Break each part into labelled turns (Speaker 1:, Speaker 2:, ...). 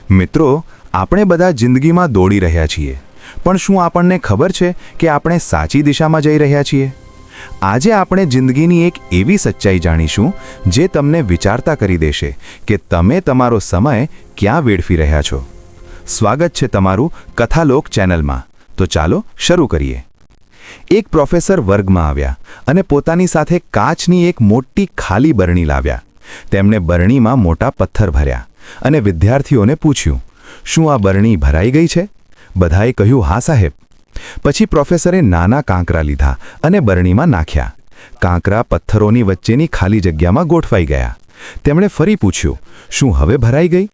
Speaker 1: મિત્રો, આપણે બધા જિંદગીમાં દોડી રહ્યા છીએ, પણ શું આપણને ખબર છે કે આપણે સાચી દિશામાં જઈ રહ્યા છીએ? આજે આપણે જિંદગીની એક એવી સચ્ચાઈ જાણીશું જે તમને વિચારતા કરી દેશે કે તમે તમારો સમય ક્યાં વેડફી રહ્યા છો. સ્વાગત છે તમારું કથાલોક ચેનલમાં. તો ચાલો શરૂ કરીએ. એક પ્રોફેસર વર્ગમાં આવ્યા અને પોતાની સાથે કાચની એક મોટી ખાલી બરણી લાવ્યા. તેમણે બરણીમાં મોટા પથ્થર ભર્યા અને વિદ્યાર્થીઓને પૂછ્યું, શું આ બરણી ભરાઈ ગઈ છે? બધાએ કહ્યું, હા સાહેબ. પછી પ્રોફેસરે નાના કાંકરા લીધા અને બરણીમાં નાખ્યા. કાંકરા પથ્થરોની વચ્ચેની ખાલી જગ્યામાં ગોઠવાઈ ગયા. તેમણે ફરી પૂછ્યું, શું હવે ભરાઈ ગઈ?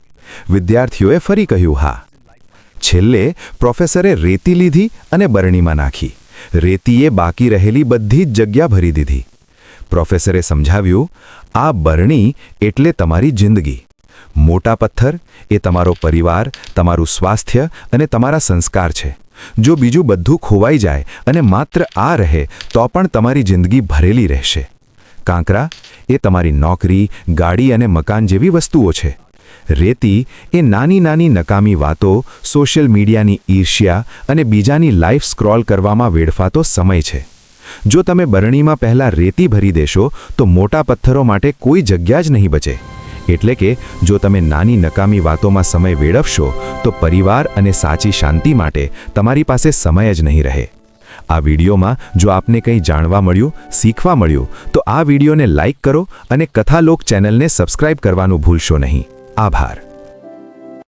Speaker 1: વિદ્યાર્થીઓએ ફરી કહ્યું, હા. છેલ્લે પ્રોફેસરે રેતી લીધી અને બરણીમાં નાખી. રેતીએ બાકી રહેલી બધી જ જગ્યા ભરી દીધી. પ્રોફેસરે સમજાવ્યું, આ બરણી એટલે તમારી જિંદગી. મોટા પથ્થર એ તમારો પરિવાર, તમારું સ્વાસ્થ્ય અને તમારા સંસ્કાર છે. જો બીજું બધું ખોવાઈ જાય અને માત્ર આ રહે તો પણ તમારી જિંદગી ભરેલી રહેશે. કાંકરા એ તમારી નોકરી, ગાડી અને મકાન જેવી વસ્તુઓ છે. રેતી એ નાની નાની નકામી વાતો, સોશિયલ મીડિયાની ઈર્ષ્યા અને બીજાની લાઈફ સ્ક્રોલ કરવામાં વેડફાતો સમય છે. જો તમે બરણીમાં પહેલા રેતી ભરી દેશો તો મોટા પથ્થરો માટે કોઈ જગ્યા જ નહીં બચે. એટલે કે જો તમે નાની નકામી વાતોમાં સમય વેડફશો તો પરિવાર અને સાચી શાંતિ માટે તમારી પાસે સમય જ નહીં રહે. આ વિડીયોમાં જો આપને કંઈ જાણવા મળ્યું, શીખવા મળ્યું તો આ વિડીયોને લાઈક કરો અને કથાલોક ચેનલને સબસ્ક્રાઇબ કરવાનું ભૂલશો નહીં. આભાર.